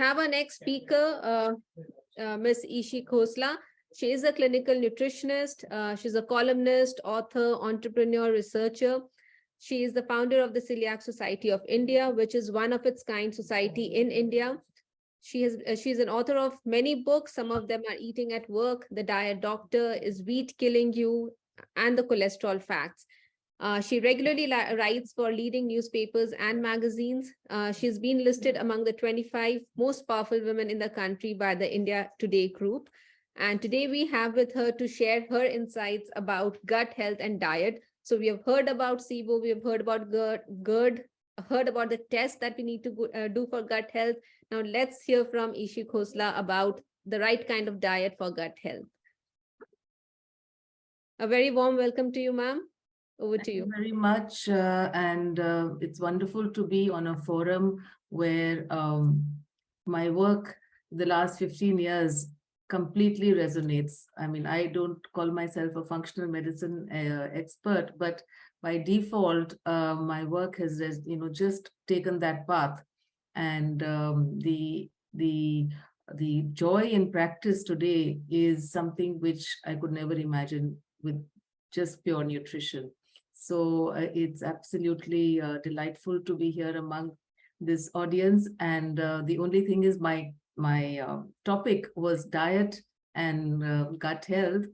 have our next speaker, Miss Ishi Khosla. She is a clinical nutritionist. She's a columnist, author, entrepreneur, researcher. She is the founder of the Celiac Society of India, which is one of its kind society in India. She's an author of many books. Some of them are Eating at Work, The Diet Doctor, Is Wheat Killing You, and The Cholesterol Facts. She regularly writes for leading newspapers and magazines. She's been listed among the 25 most powerful women in the country by the India Today group. And today we have with her to share her insights about gut health and diet. So we have heard about SIBO, we have heard about GERD, heard about the tests that we need to do for gut health. Now let's hear from Ishi Khosla about the right kind of diet for gut health. A very warm welcome to you, ma'am. Over to you. Thank you very much. And it's wonderful to be on a forum where my work the last 15 years completely resonates. I mean, I don't call myself a functional medicine expert, but by default, my work has, just taken that path. And the joy in practice today is something which I could never imagine with just pure nutrition. So it's absolutely delightful to be here among this audience. And the only thing is my topic was diet and gut health,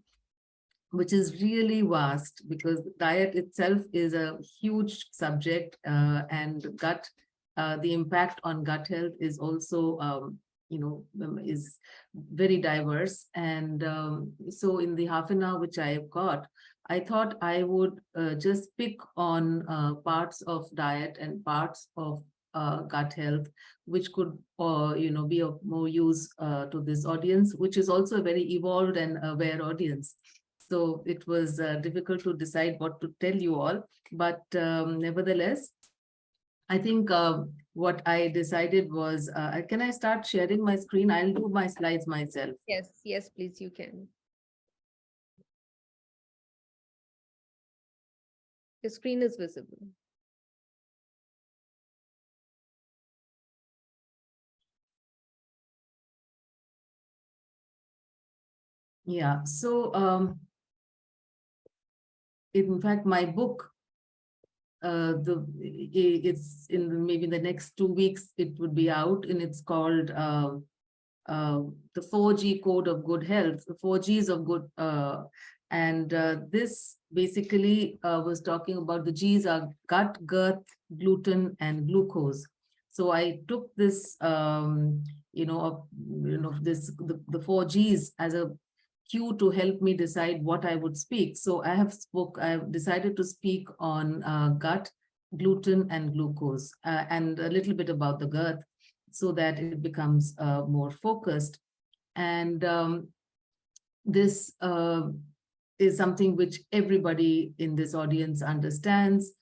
which is really vast because diet itself is a huge subject, and the impact on gut health is also is very diverse. And so in the half an hour which I have got, I thought I would just pick on parts of diet and parts of gut health, which could, be of more use to this audience, which is also a very evolved and aware audience. So it was difficult to decide what to tell you all, but nevertheless, I think what I decided was, can I start sharing my screen? I'll do my slides myself. Yes, please, you can. The screen is visible. Yeah, so in fact, my book, it's in maybe the next 2 weeks, it would be out, and it's called the 4G Code of Good Health, the 4Gs of Good. And this basically was talking about the Gs are gut, girth, gluten, and glucose. So I took this, the 4Gs as a cue to help me decide what I would speak. So I have decided to speak on gut, gluten, and glucose, and a little bit about the girth, so that it becomes more focused. And this is something which everybody in this audience understands.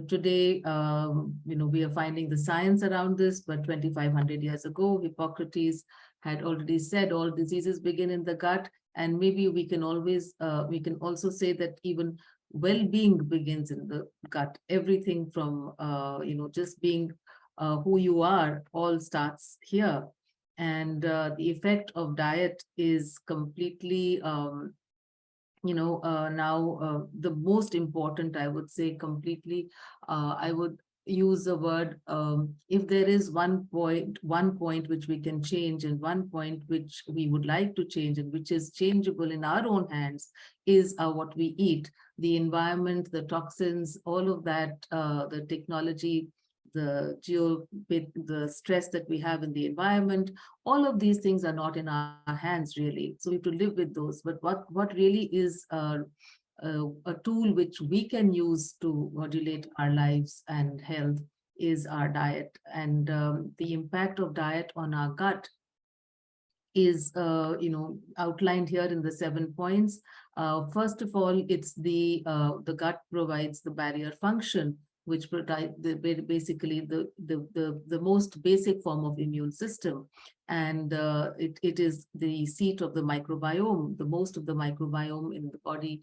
Today, we are finding the science around this, but 2,500 years ago, Hippocrates had already said all diseases begin in the gut. And maybe we can also say that even well-being begins in the gut. Everything from, just being who you are all starts here. And the effect of diet is completely, now the most important, I would say, completely, I would use the word, if there is one point which we can change, and one point which we would like to change, and which is changeable in our own hands, is what we eat. The environment, the toxins, all of that, the technology, the stress that we have in the environment, all of these things are not in our hands, really. So we have to live with those. But what really is a tool which we can use to modulate our lives and health is our diet. And the impact of diet on our gut is outlined here in the 7 points. First of all, it's the gut provides the barrier function, which provide basically the most basic form of immune system. And it is the seat of the microbiome. The most of the microbiome in the body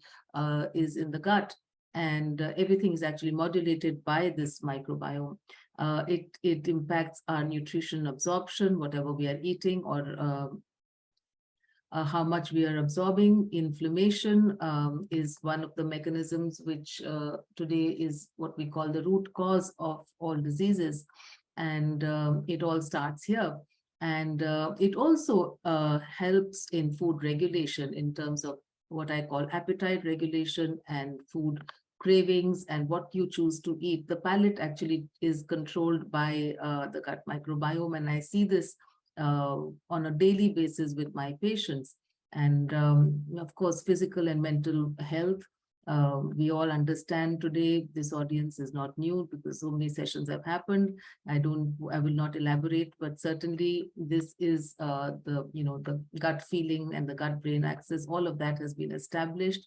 is in the gut. And everything is actually modulated by this microbiome. It impacts our nutrition absorption, whatever we are eating, or how much we are absorbing. Inflammation is one of the mechanisms which today is what we call the root cause of all diseases. And it all starts here. And it also helps in food regulation in terms of what I call appetite regulation and food cravings and what you choose to eat. The palate actually is controlled by the gut microbiome. And I see this on a daily basis with my patients. And of course, physical and mental health. We all understand today, this audience is not new because so many sessions have happened. I will not elaborate, but certainly this is the gut feeling and the gut brain axis, all of that has been established.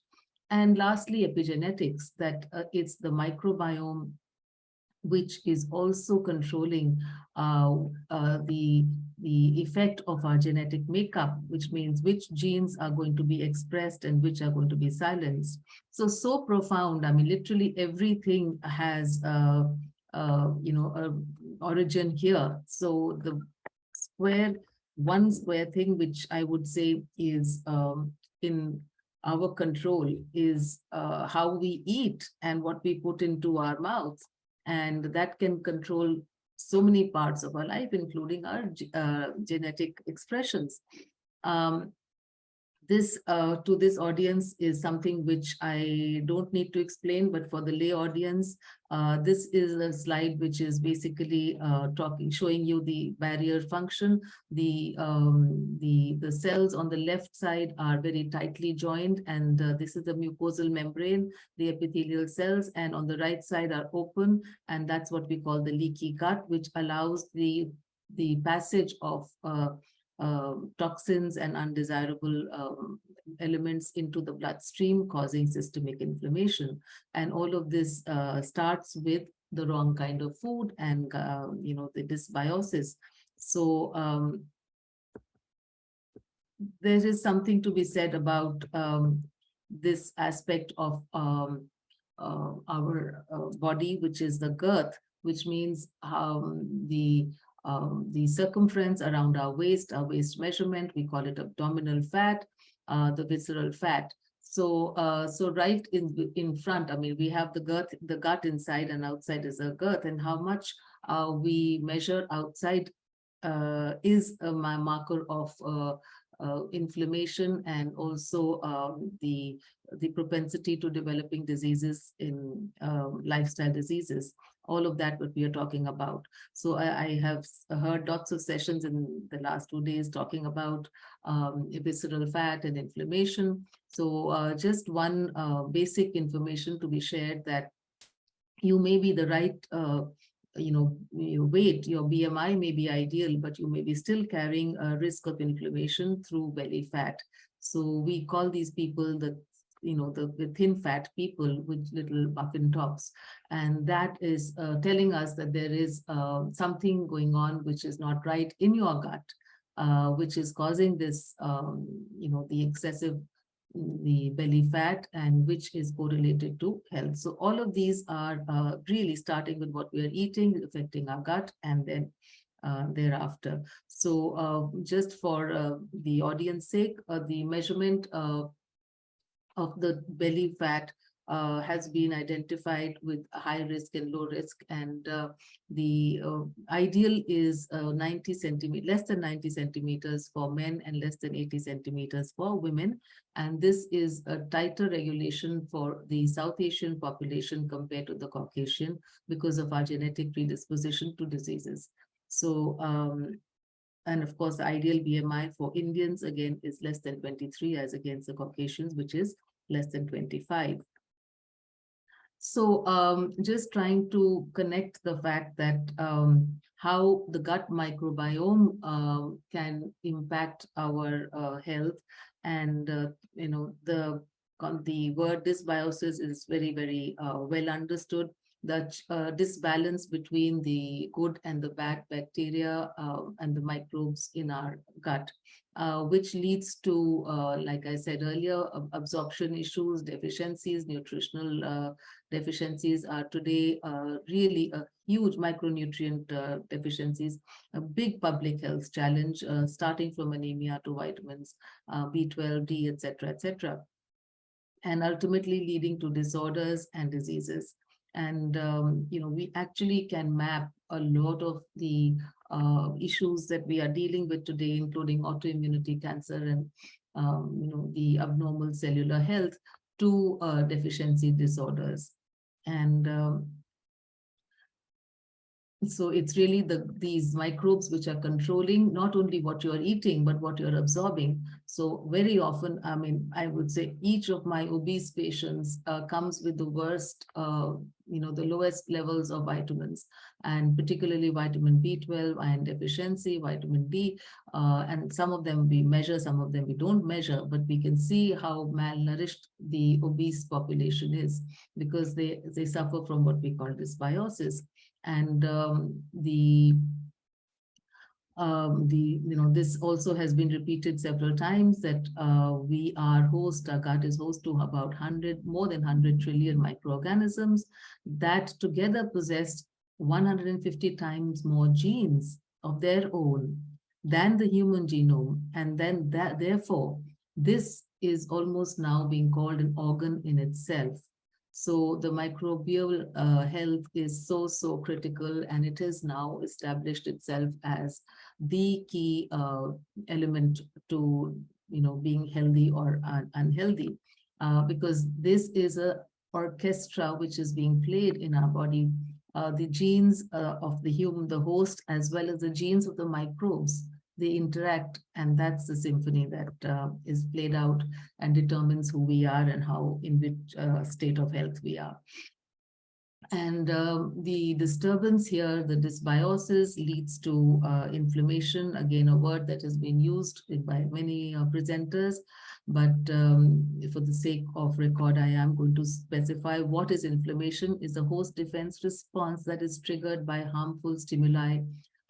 And lastly, epigenetics, that it's the microbiome which is also controlling the effect of our genetic makeup, which means which genes are going to be expressed and which are going to be silenced. So profound. I mean, literally everything has a origin here. So the one square thing, which I would say is in our control, is how we eat and what we put into our mouths. And that can control so many parts of our life, including our genetic expressions. This to this audience is something which I don't need to explain, but for the lay audience, this is a slide which is basically showing you the barrier function. The cells on the left side are very tightly joined, and this is the mucosal membrane, the epithelial cells, and on the right side are open, and that's what we call the leaky gut, which allows the passage of toxins and undesirable elements into the bloodstream, causing systemic inflammation. And all of this starts with the wrong kind of food and the dysbiosis. So there is something to be said about this aspect of our body, which is the girth, which means the circumference around our waist measurement, we call it abdominal fat, the visceral fat. So right in front, I mean, we have the gut inside, and outside is a girth, and how much we measure outside is a marker of inflammation, and also the propensity to developing diseases in lifestyle diseases. All of that what we are talking about. So I have heard lots of sessions in the last 2 days talking about visceral fat and inflammation. So just one basic information to be shared, that you may be the right your weight, your BMI may be ideal, but you may be still carrying a risk of inflammation through belly fat. So we call these people the thin fat people with little muffin tops. And that is telling us that there is something going on which is not right in your gut, which is causing this, the excessive, the belly fat, and which is correlated to health. So all of these are really starting with what we are eating, affecting our gut, and then thereafter. So just for the audience sake, the measurement of the belly fat has been identified with high risk and low risk, and the ideal is 90 centimeters, less than 90 centimeters for men and less than 80 centimeters for women. And this is a tighter regulation for the South Asian population compared to the Caucasian, because of our genetic predisposition to diseases. So and of course, the ideal BMI for Indians, again, is less than 23 as against the Caucasians, which is less than 25. So just trying to connect the fact that how the gut microbiome can impact our health. And, the word dysbiosis is very, very well understood. the disbalance between the good and the bad bacteria and the microbes in our gut, which leads to, like I said earlier, absorption issues, deficiencies, nutritional deficiencies are today really a huge micronutrient deficiencies, a big public health challenge, starting from anemia to vitamins, B12, D, etc., etc., and ultimately leading to disorders and diseases. And we actually can map a lot of the issues that we are dealing with today, including autoimmunity, cancer, and the abnormal cellular health, to deficiency disorders. And so it's really these microbes which are controlling not only what you're eating, but what you're absorbing. So very often, I mean, I would say each of my obese patients comes with the worst, the lowest levels of vitamins, and particularly vitamin B12, iron deficiency, vitamin D, and some of them we measure, some of them we don't measure, but we can see how malnourished the obese population is, because they suffer from what we call dysbiosis. And this also has been repeated several times, that our gut is host to about more than 100 trillion microorganisms that together possess 150 times more genes of their own than the human genome. And then therefore, this is almost now being called an organ in itself. So the microbial health is so critical, and it has now established itself as the key element to being healthy or unhealthy, because this is a orchestra which is being played in our body. The genes of the human, the host, as well as the genes of the microbes, they interact, and that's the symphony that is played out and determines who we are and in which state of health we are. And the disturbance here, the dysbiosis, leads to inflammation, again, a word that has been used by many presenters. But for the sake of record, I am going to specify what is inflammation. Is a host defense response that is triggered by harmful stimuli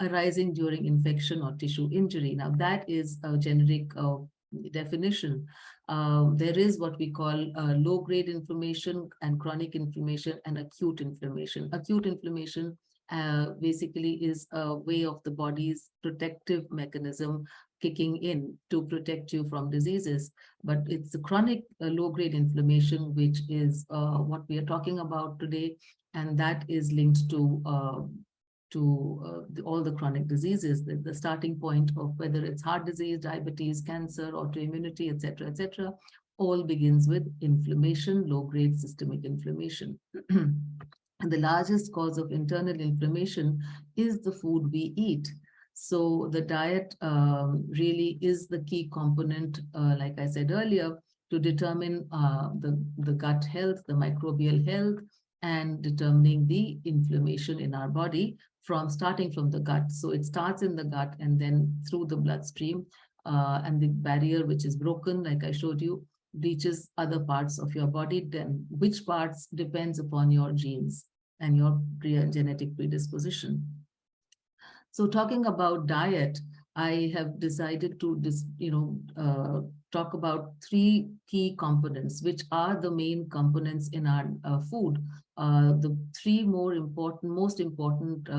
arising during infection or tissue injury. Now, that is a generic definition. There is what we call low-grade inflammation and chronic inflammation and acute inflammation. Acute inflammation basically is a way of the body's protective mechanism kicking in to protect you from diseases. But it's the chronic low-grade inflammation, which is what we are talking about today, and that is linked to all the chronic diseases, the starting point of whether it's heart disease, diabetes, cancer, autoimmunity, etc., all begins with inflammation, low-grade systemic inflammation. And the largest cause of internal inflammation is the food we eat. So the diet really is the key component, like I said earlier, to determine the gut health, the microbial health, and determining the inflammation in our body, starting from the gut. So it starts in the gut and then through the bloodstream, and the barrier, which is broken, like I showed you, reaches other parts of your body. Then which parts depends upon your genes and your genetic predisposition. So talking about diet, I have decided to talk about three key components, which are the main components in our food. The three most important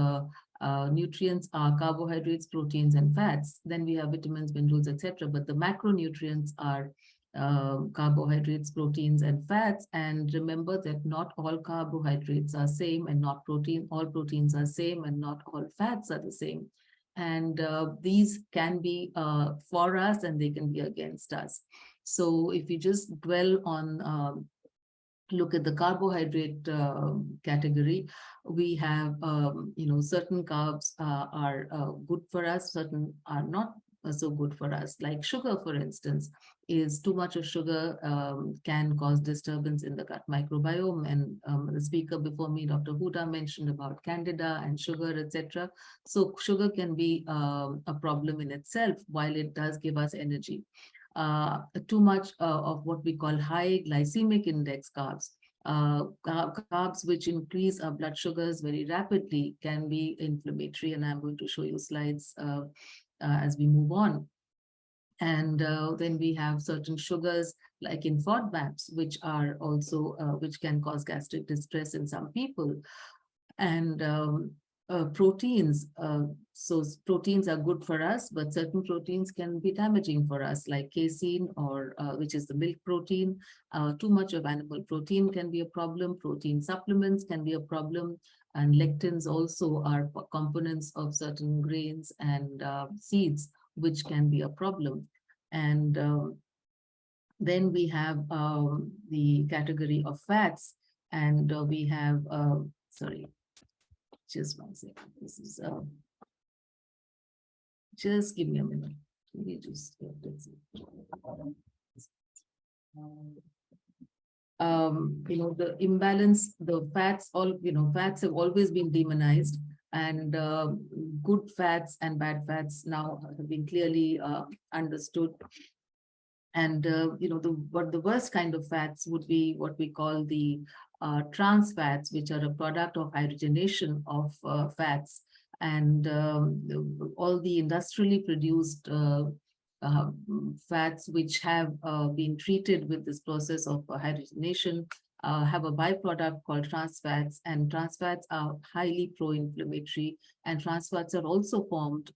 nutrients are carbohydrates, proteins, and fats. Then we have vitamins, minerals, etc. But the macronutrients are carbohydrates, proteins, and fats. And remember that not all carbohydrates are same, and not all proteins are same, and not all fats are the same. And these can be for us, and they can be against us. So if you just dwell on look at the carbohydrate category, we have certain carbs are good for us, certain are not so good for us. Like sugar, for instance, is too much of sugar can cause disturbance in the gut microbiome. And the speaker before me, Dr. Huda, mentioned about candida and sugar, etc. So sugar can be a problem in itself, while it does give us energy. Too much of what we call high glycemic index carbs Carbs which increase our blood sugars very rapidly can be inflammatory, and I'm going to show you slides as we move on. And then we have certain sugars like in FODMAPs, which are also which can cause gastric distress in some people. And proteins. So proteins are good for us, but certain proteins can be damaging for us, like casein, or which is the milk protein. Too much of animal protein can be a problem. Protein supplements can be a problem. And lectins also are components of certain grains and seeds, which can be a problem. And then we have the category of fats, and we have, sorry, just one second. This is, just give me a minute. Let me just get this. The imbalance, the fats, fats have always been demonized, and good fats and bad fats now have been clearly understood. And the worst kind of fats would be what we call the trans fats, which are a product of hydrogenation of fats. And all the industrially produced fats which have been treated with this process of hydrogenation have a byproduct called trans fats, and trans fats are highly pro-inflammatory, and trans fats are also formed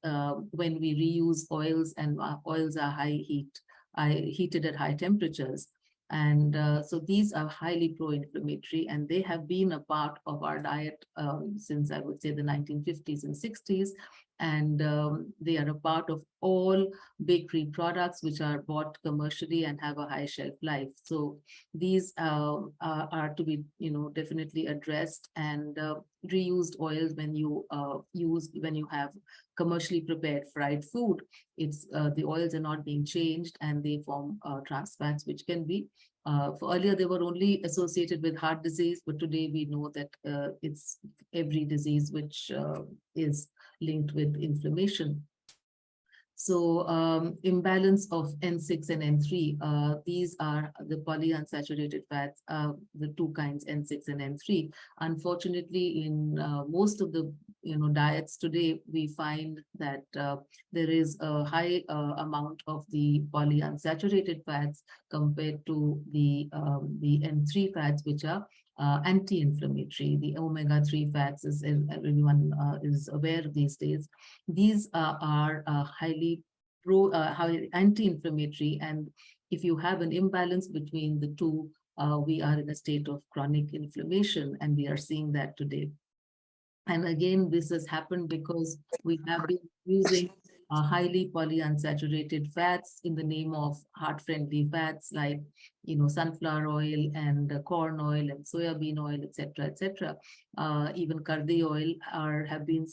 when we reuse oils, and oils are heated at high temperatures. And so these are highly pro-inflammatory, and they have been a part of our diet since, I would say, the 1950s and 60s. And they are a part of all bakery products which are bought commercially and have a high shelf life. So these are to be, definitely addressed. And reused oils, when you when you have commercially prepared fried food, it's the oils are not being changed, and they form trans fats, which can be for earlier they were only associated with heart disease, but today we know that it's every disease which is linked with inflammation. So imbalance of N6 and N3, these are the polyunsaturated fats, the two kinds, N6 and N3. Unfortunately, in most of the diets today, we find that there is a high amount of the polyunsaturated fats compared to the N3 fats, which are anti-inflammatory. The omega-3 fats, as everyone is aware these days. These are highly anti-inflammatory, and if you have an imbalance between the two, we are in a state of chronic inflammation, and we are seeing that today. And again, this has happened because we have been using highly polyunsaturated fats in the name of heart-friendly fats like, sunflower oil and corn oil and soybean oil, etc., etc. Even kardi oil have been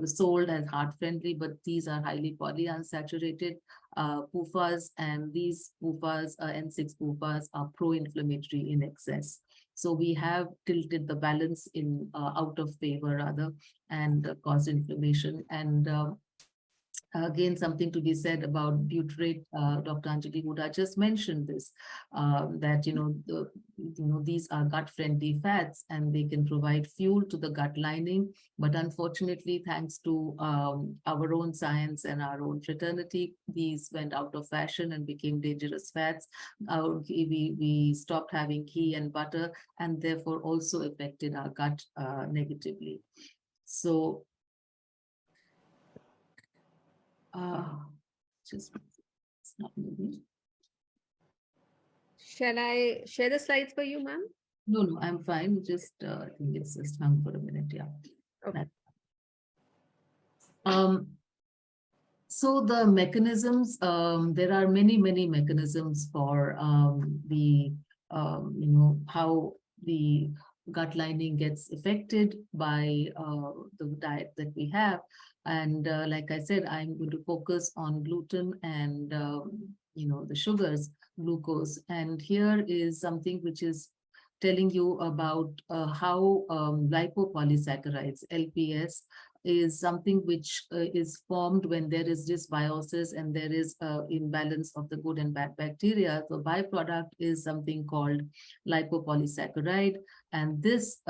sold as heart-friendly, but these are highly polyunsaturated PUFAs, and these PUFAs, N6 PUFAs, are pro-inflammatory in excess. So we have tilted the balance in out of favor rather, and caused inflammation. And again, something to be said about butyrate. Dr. Anjali Huda just mentioned this, that these are gut-friendly fats, and they can provide fuel to the gut lining. But unfortunately, thanks to our own science and our own fraternity, these went out of fashion and became dangerous fats. We stopped having ghee and butter, and therefore also affected our gut negatively. So just it's not moving. Shall I share the slides for you, ma'am? No, I'm fine. Just I think it's just hung for a minute. Yeah. Okay. So the mechanisms, there are many mechanisms for how the gut lining gets affected by the diet that we have. And like I said, I'm going to focus on gluten and, the sugars, glucose. And here is something which is telling you about how lipopolysaccharides, LPS, is something which is formed when there is dysbiosis and there is imbalance of the good and bad bacteria. The byproduct is something called lipopolysaccharide, and this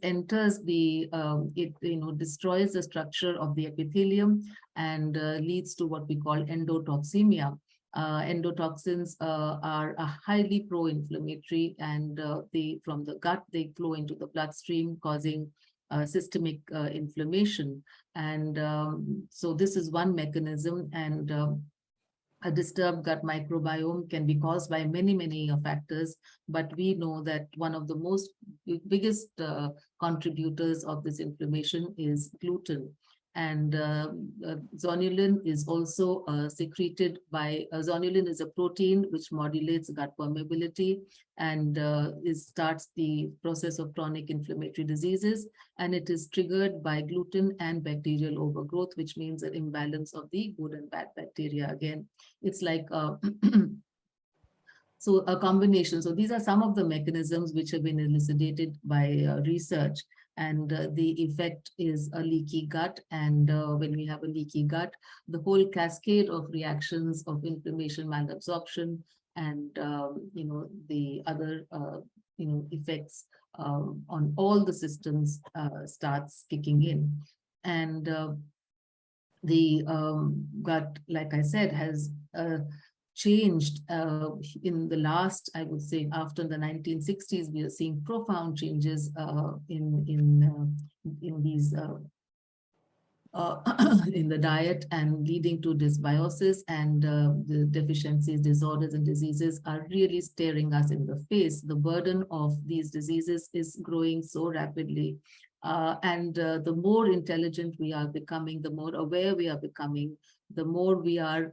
enters the it destroys the structure of the epithelium and leads to what we call endotoxemia. Endotoxins are a highly pro-inflammatory, and from the gut they flow into the bloodstream, causing systemic inflammation. And so this is one mechanism, and a disturbed gut microbiome can be caused by many factors, but we know that one of the biggest contributors of this inflammation is gluten. And zonulin is also secreted by, zonulin is a protein which modulates gut permeability and starts the process of chronic inflammatory diseases. And it is triggered by gluten and bacterial overgrowth, which means an imbalance of the good and bad bacteria. Again, it's like so a combination. So these are some of the mechanisms which have been elucidated by research. And the effect is a leaky gut. And when we have a leaky gut, the whole cascade of reactions of inflammation, malabsorption, and the other effects on all the systems starts kicking in. And the gut, like I said, has changed in the last, I would say, after the 1960s. We are seeing profound changes in these in the diet, and leading to dysbiosis, and the deficiencies, disorders, and diseases are really staring us in the face. The burden of these diseases is growing so rapidly. And the more intelligent we are becoming, the more aware we are becoming, the more we are,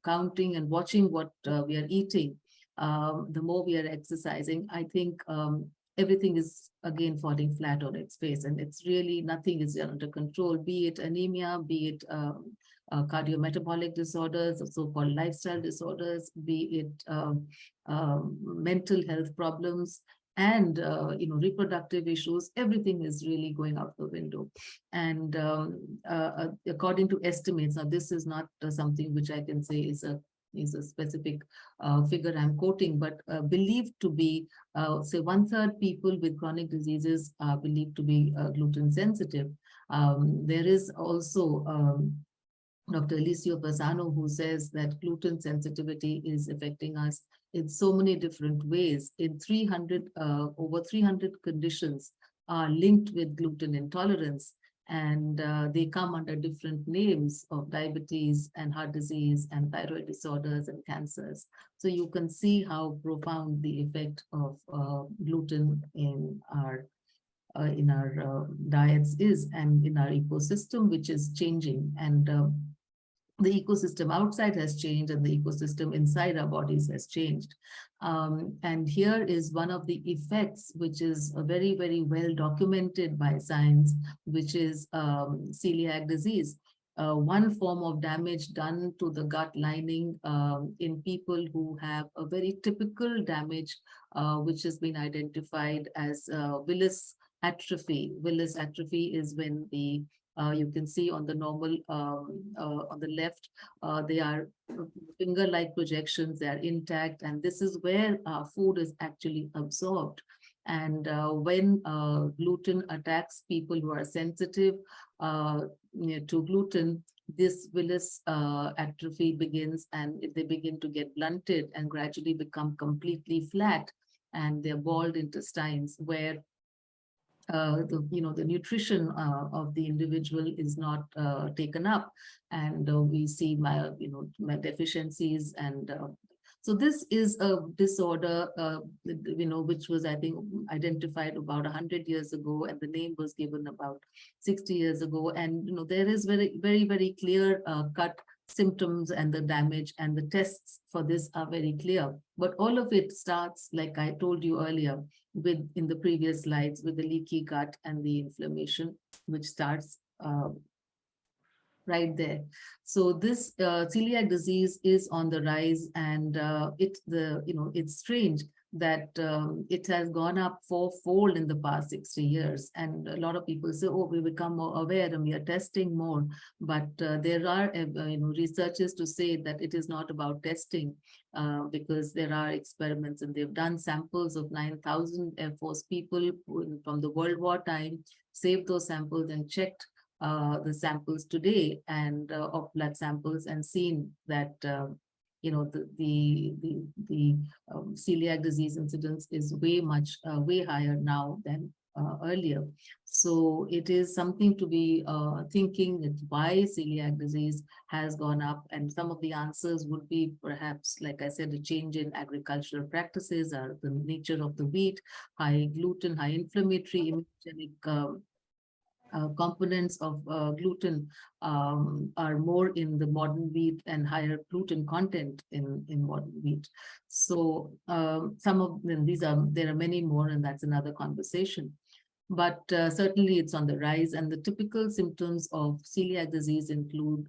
counting and watching what we are eating, the more we are exercising. I think everything is again falling flat on its face, and it's really nothing is under control, be it anemia, be it cardiometabolic disorders, so-called lifestyle disorders, be it mental health problems, and reproductive issues. Everything is really going out the window. And according to estimates, now this is not something which I can say is a specific figure I'm quoting, but believed to be, say, 1/3 people with chronic diseases are believed to be gluten sensitive. There is also Dr. Eliseo Fasano, who says that gluten sensitivity is affecting us in so many different ways. In over 300 conditions are linked with gluten intolerance, and they come under different names of diabetes and heart disease and thyroid disorders and cancers. So you can see how profound the effect of gluten in our diets is, and in our ecosystem, which is changing. And the ecosystem outside has changed, and the ecosystem inside our bodies has changed. And here is one of the effects, which is very, very well documented by science, which is celiac disease. One form of damage done to the gut lining in people who have a very typical damage, which has been identified as Willis atrophy. Willis atrophy is when the you can see on the normal, on the left, they are finger-like projections, they are intact, and this is where food is actually absorbed. And when gluten attacks people who are sensitive to gluten, this Willis atrophy begins, and they begin to get blunted and gradually become completely flat, and they're bald intestines, where the nutrition of the individual is not taken up, and we see my deficiencies. And so this is a disorder which was, I think, identified about 100 years ago, and the name was given about 60 years ago. And there is very clear cut symptoms and the damage, and the tests for this are very clear. But all of it starts, like I told you earlier, in the previous slides, with the leaky gut and the inflammation, which starts right there. So this celiac disease is on the rise, and it's strange that it has gone up fourfold in the past 60 years. And a lot of people say, oh, we become more aware and we are testing more. But there are researchers to say that it is not about testing, because there are experiments, and they've done samples of 9,000 Air Force people from the World War time, saved those samples and checked the samples today, and of blood samples, and seen that the celiac disease incidence is way higher now than earlier. So it is something to be thinking that why celiac disease has gone up, and some of the answers would be perhaps, like I said, a change in agricultural practices, or the nature of the wheat, high gluten, high inflammatory, immunogenic components of gluten are more in the modern wheat, and higher gluten content in modern wheat. So some of them, there are many more, and that's another conversation. But certainly it's on the rise, and the typical symptoms of celiac disease include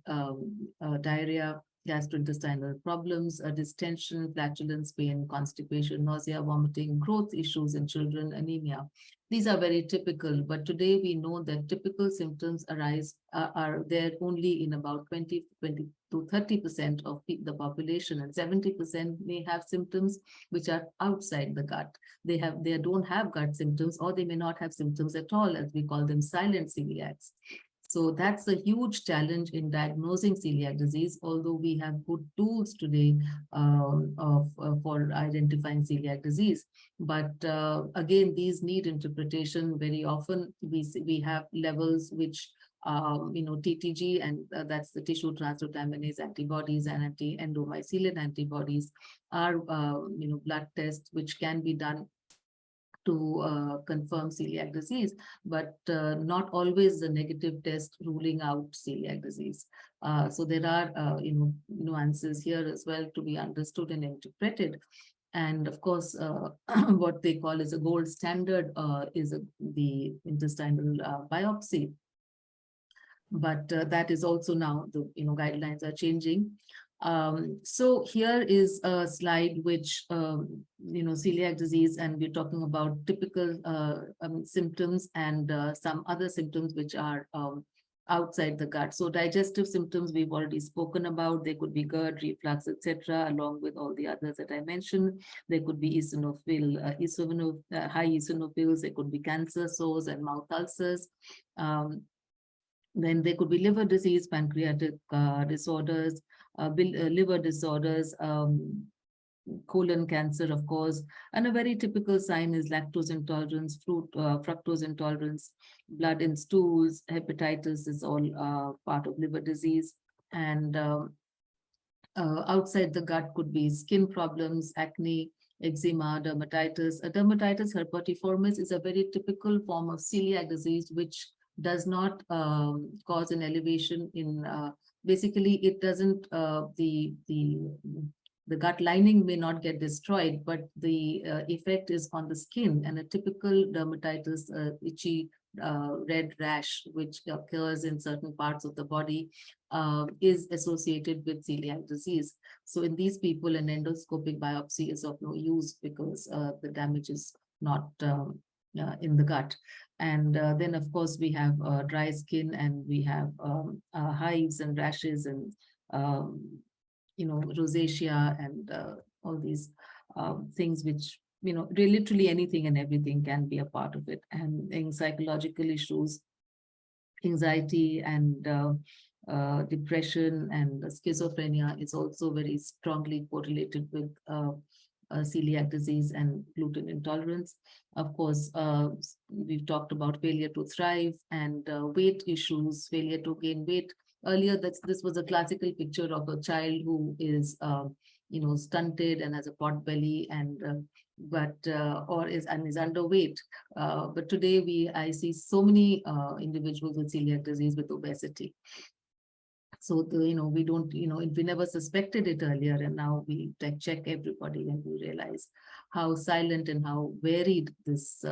diarrhea, gastrointestinal problems, distension, flatulence, pain, constipation, nausea, vomiting, growth issues in children, anemia. These are very typical, but today we know that typical symptoms are there only in about 20 to 30% of the population, and 70% may have symptoms which are outside the gut. They don't have gut symptoms, or they may not have symptoms at all, as we call them silent celiacs. So that's a huge challenge in diagnosing celiac disease, although we have good tools today for identifying celiac disease. But again, these need interpretation. Very often we have levels which TTG, and that's the tissue transglutaminase antibodies, and anti-endomycelium antibodies are blood tests which can be done to confirm celiac disease, but not always the negative test ruling out celiac disease. So there are nuances here as well to be understood and interpreted. And of course, what they call as a gold standard is the intestinal biopsy. But that is also now, the guidelines are changing. So here is a slide which, celiac disease, and we're talking about typical symptoms, and some other symptoms which are outside the gut. So digestive symptoms we've already spoken about. They could be GERD, reflux, etc., along with all the others that I mentioned. There could be high eosinophils. There could be cancer sores and mouth ulcers. Then there could be liver disease, pancreatic disorders, liver disorders, colon cancer, of course. And a very typical sign is lactose intolerance, fructose intolerance, blood in stools, hepatitis is all part of liver disease. And outside the gut could be skin problems, acne, eczema, dermatitis. Dermatitis herpetiformis is a very typical form of celiac disease, which does not cause an elevation in, basically it doesn't, the gut lining may not get destroyed, but the effect is on the skin, and a typical dermatitis, itchy red rash, which occurs in certain parts of the body, is associated with celiac disease. So in these people, an endoscopic biopsy is of no use, because the damage is not in the gut. And then, of course, we have dry skin, and we have hives and rashes, and rosacea, and all these things which, literally anything and everything can be a part of it. And in psychological issues, anxiety and depression and schizophrenia is also very strongly correlated with celiac disease and gluten intolerance. Of course, we've talked about failure to thrive, and weight issues, failure to gain weight. Earlier, this was a classical picture of a child who is, stunted and has a pot belly, and is underweight. But today I see so many individuals with celiac disease with obesity. So we don't, we never suspected it earlier, and now we check everybody, and we realize how silent and how varied this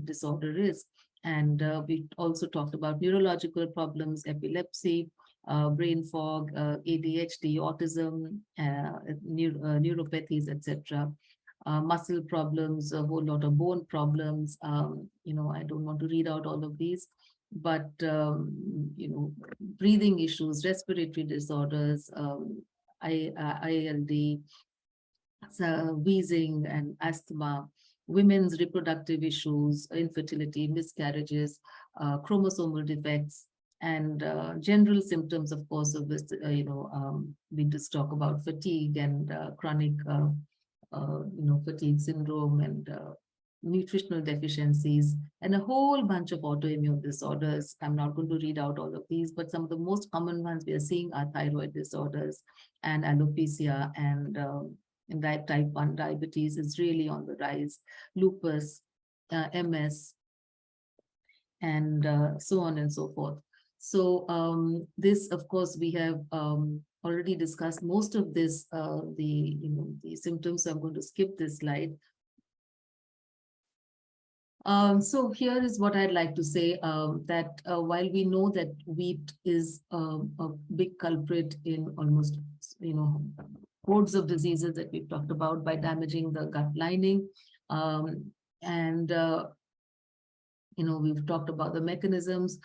disorder is. And we also talked about neurological problems, epilepsy, brain fog, ADHD, autism, neuropathies, etc. Muscle problems, a whole lot of bone problems. I don't want to read out all of these, but breathing issues, respiratory disorders, ILD, wheezing and asthma, women's reproductive issues, infertility, miscarriages, chromosomal defects, and general symptoms, of course, of this, we just talk about fatigue and chronic, fatigue syndrome and nutritional deficiencies, and a whole bunch of autoimmune disorders. I'm not going to read out all of these, but some of the most common ones we are seeing are thyroid disorders and alopecia, and that type 1 diabetes is really on the rise, lupus, MS, and so on and so forth. So this, of course, we have already discussed most of this, the symptoms. So I'm going to skip this slide. So here is what I'd like to say, that while we know that wheat is a big culprit in almost, hordes of diseases that we've talked about by damaging the gut lining, and we've talked about the mechanisms.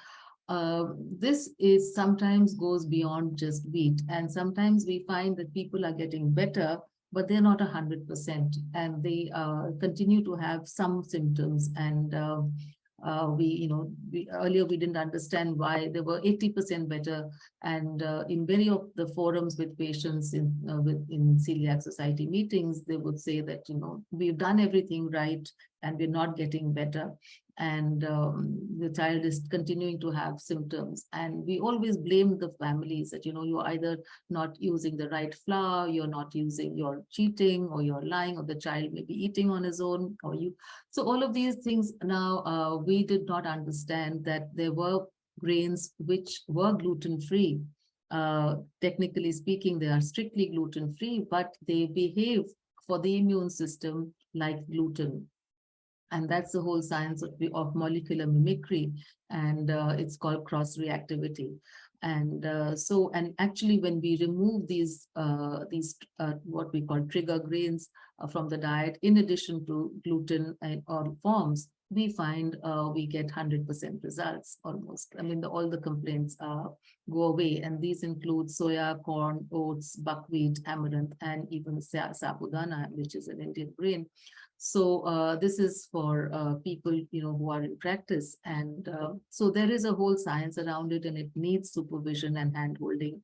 This is sometimes goes beyond just wheat, and sometimes we find that people are getting better, but they're not 100%, and they continue to have some symptoms. And earlier we didn't understand why they were 80% better. And in many of the forums with patients in Celiac Society meetings, they would say that, we've done everything right and we're not getting better. And the child is continuing to have symptoms. And we always blame the families that, you're either not using the right flour, you're cheating, or you're lying, or the child may be eating on his own, or you. So all of these things now, we did not understand that there were grains which were gluten-free. Technically speaking, they are strictly gluten-free, but they behave for the immune system like gluten. And that's the whole science of molecular mimicry, and it's called cross-reactivity. And and actually, when we remove these what we call trigger grains from the diet, in addition to gluten or forms, we find we get 100% results almost. I mean, all the complaints go away, and these include soya, corn, oats, buckwheat, amaranth, and even sabudana, which is an Indian grain. So this is for people, who are in practice. And so there is a whole science around it, and it needs supervision and handholding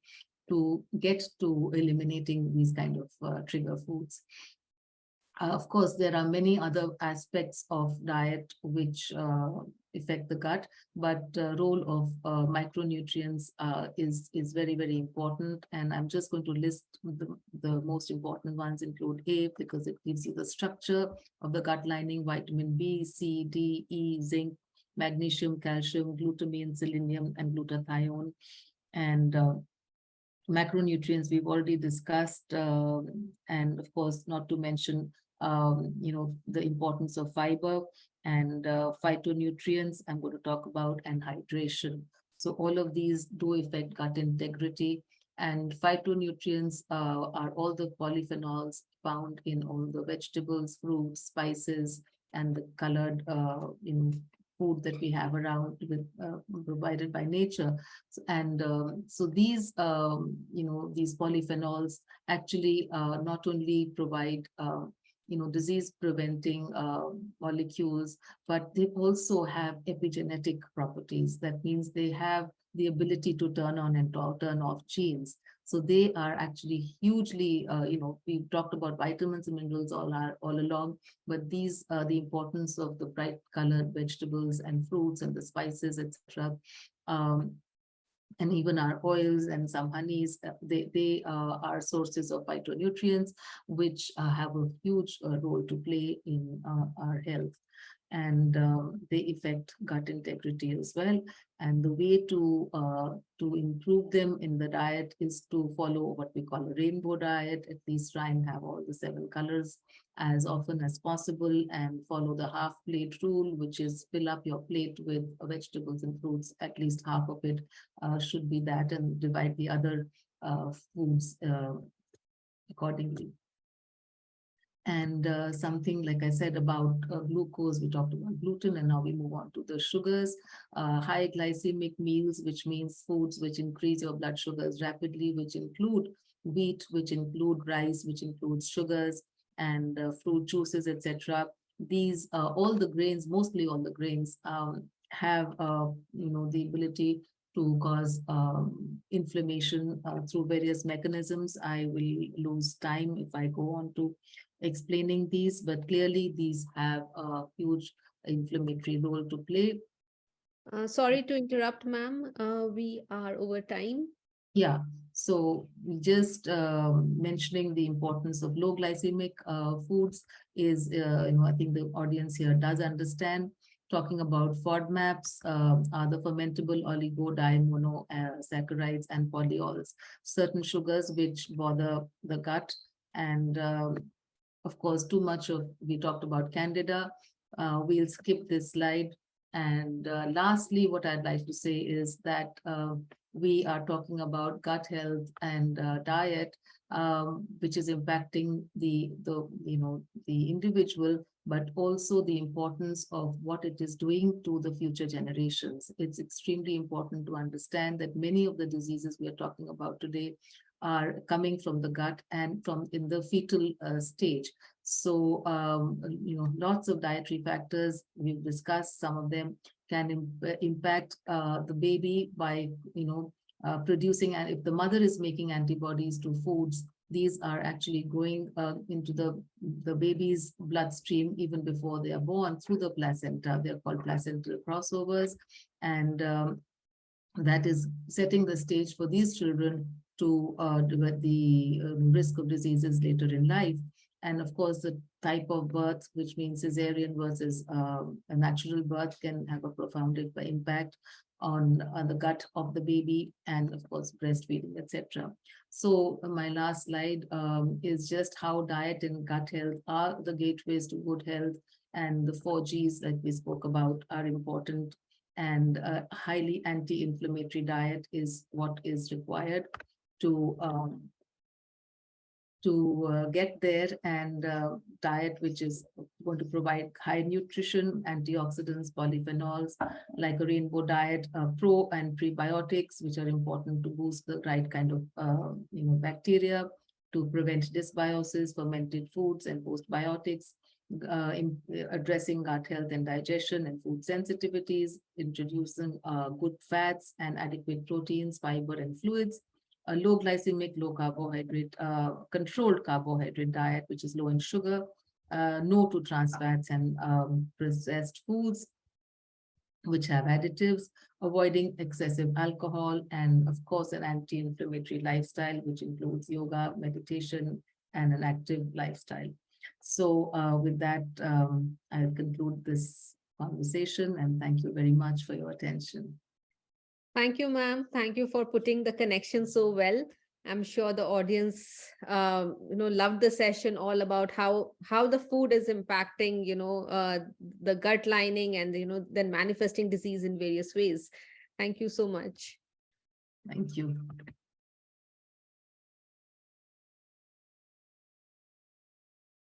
to get to eliminating these kind of trigger foods. Of course, there are many other aspects of diet which affect the gut, but role of micronutrients is very, very important. And I'm just going to list the most important ones. Include A, because it gives you the structure of the gut lining: vitamin B, C, D, E, zinc, magnesium, calcium, glutamine, selenium, and glutathione. And macronutrients we've already discussed, and of course, not to mention the importance of fiber and phytonutrients I'm going to talk about, and hydration. So all of these do affect gut integrity. And phytonutrients are all the polyphenols found in all the vegetables, fruits, spices, and the colored food that we have around with provided by nature. And so these these polyphenols actually not only provide disease preventing molecules, but they also have epigenetic properties. That means they have the ability to turn on and turn off genes. So they are actually hugely, we've talked about vitamins and minerals all along, but these are the importance of the bright colored vegetables and fruits and the spices, etc. And even our oils and some honeys, they are sources of phytonutrients, which have a huge role to play in our health. and they affect gut integrity as well. And the way to improve them in the diet is to follow what we call a rainbow diet. At least try and have all the 7 colors as often as possible, and follow the half plate rule, which is fill up your plate with vegetables and fruits. At least half of it should be that, and divide the other foods accordingly. And something like I said about glucose, we talked about gluten, and now we move on to the sugars. High glycemic meals, which means foods which increase your blood sugars rapidly, which include wheat, which include rice, which includes sugars, and fruit juices, etc. These all the grains, mostly all the grains, have the ability to cause inflammation through various mechanisms. I will lose time if I go on to explaining these, but clearly these have a huge inflammatory role to play. Sorry to interrupt, ma'am. We are over time. Yeah, so just mentioning the importance of low glycemic foods is, I think the audience here does understand. Talking about FODMAPs, are the fermentable oligodimonosaccharides and polyols, certain sugars which bother the gut. And of course, too much of, we talked about Candida. We'll skip this slide. And lastly, what I'd like to say is that we are talking about gut health and diet, which is impacting the individual, but also the importance of what it is doing to the future generations. It's extremely important to understand that many of the diseases we are talking about today are coming from the gut and from in the fetal stage. So, lots of dietary factors, we've discussed some of them, can impact the baby by, producing, and if the mother is making antibodies to foods, these are actually going into the baby's bloodstream even before they are born through the placenta. They're called placental crossovers. And that is setting the stage for these children to develop the risk of diseases later in life. And of course, the type of birth, which means cesarean versus a natural birth, can have a profound impact on the gut of the baby, and of course, breastfeeding, etc. So my last slide is just how diet and gut health are the gateways to good health, and the 4Gs that we spoke about are important. And a highly anti-inflammatory diet is what is required to get there, and diet which is going to provide high nutrition, antioxidants, polyphenols, like a rainbow diet, pro and prebiotics, which are important to boost the right kind of bacteria, to prevent dysbiosis, fermented foods, and postbiotics, addressing gut health and digestion and food sensitivities, introducing good fats and adequate proteins, fiber, and fluids, a low glycemic, low carbohydrate, controlled carbohydrate diet, which is low in sugar, no to trans fats and processed foods, which have additives, avoiding excessive alcohol, and of course, an anti-inflammatory lifestyle, which includes yoga, meditation, and an active lifestyle. So with that, I'll conclude this conversation, and thank you very much for your attention. Thank you, ma'am. Thank you for putting the connection so well. I'm sure the audience, loved the session all about how the food is impacting, the gut lining, and then manifesting disease in various ways. Thank you so much. Thank you.